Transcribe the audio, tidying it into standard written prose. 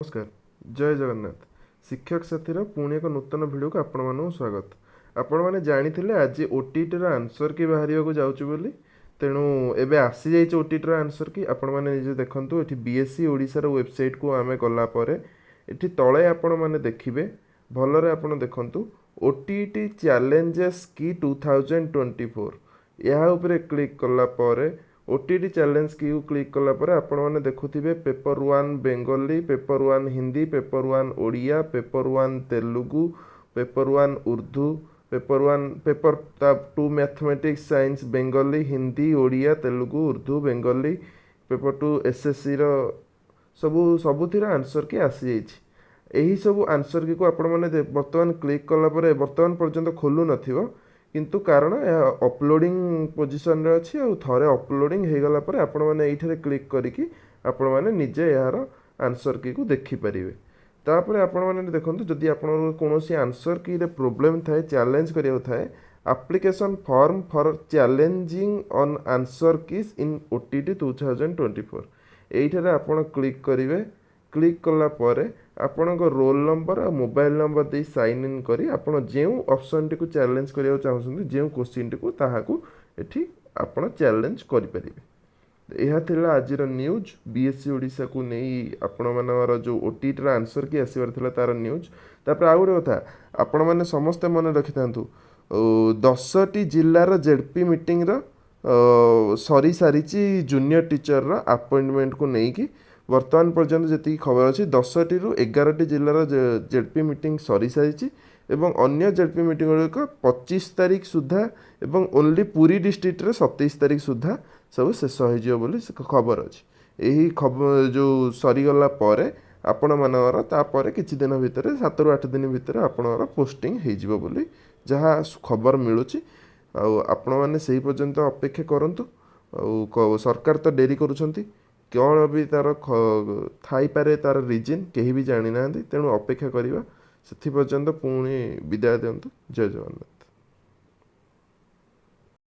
नमस्कार जय जगन्नाथ शिक्षक साथीर पुणी एक नूतन भिडियो को आपण मानू स्वागत। आपण मैंने जानी आज ओटीटी आंसर की बाहर जाऊँ बोली तेणु एबे आसी जाइए ओटीटी आंसर की आपण मैंने निजे देखंतु एठी बीएससी ओडिशार वेबसाइट को आमे गला परे एठी तळे आपण माने देखिबे भलरे आपण देखंतु ओटीटी चैलेंजेस की 2024 यहाँ उपरे क्लिक कला परे ओटीटी चैलेंज की क्लिक कला परे आपण माने देखुथिबे paper 1 Bengali, paper 1 Hindi, paper 1 Odia, paper 1 Telugu, paper 1 Urdu, paper 2 mathematics science Bengali Hindi Odia Telugu Urdu Bengali, paper 2 SSC रो सबुथिर आंसर की आसी जाइछि। एही सब आंसर की को आपण माने वर्तमान क्लिक कला परे वर्तमान पर्यंत खोलु नथिबो किंतु कारण अपलोडिंग पोजिशन रे अछि और थरे अपलोडिंग हे गला परे आपण माने एइठरे क्लिक करिकि आपण माने निजे यार आंसर की को देखि परिबे। तापरे आपण माने देखंतु जदि आपण कोनोसी आंसर की रे प्रॉब्लम थाए चैलेंज करियो थाए application form for challenging on answer keys in OTT 2024 एइठरे आपण क्लिक करिवे। क्लिक कला परे आपणक रोल नंबर और मोबाइल नंबर दे साइन इन करी आपण जेउ ऑप्शन टी को चैलेंज करियो चाहउछन जेउ क्वेश्चन टी को ताहाकू एठी आपण चैलेंज करि परिबे। यह थिला आजिर न्यूज बीएससी ओडिशा को नहीं आपण मानवर जो ओटीटी रा आंसर की आसीबार थिला तार न्यूज। तापर आ गुटे कथा आपण माने समस्त मन रखिथांतु 10टी जिल्लार जेडपी मीटिंग रो सरी सारिची जूनियर टीचर रो अपॉइंटमेंट को नहीं की वर्तमान पर्यंत जी खबर अच्छी 10टी रु 11टी जिलार जेडपी मीटिंग सरी सारी एवं अन्य जेडपी मीटिंग गुड़िक 25 तारीख सुधा एवं ओनली पुरी डिस्ट्रिक्ट रे 27 तारीख सुधा सब शेष हो खबर अच्छी। यही खबर जो सरीगला परे आपण मानवर तापर किछि दिन भितर 7 रु 8 दिन भितर आपणर पोस्टिंग हो बोली जहाँ खबर मिलूची। आपण मैंने से पर्यंत अपेक्षा करंतु सरकार तो डेरी करुछंती कौन भी तार थाईपे तार रिजन कहीं भी जानी ना तेणु अपेक्षा करवा से पर्यंत पुणी विदाय दिंतु। जय जगन्नाथ।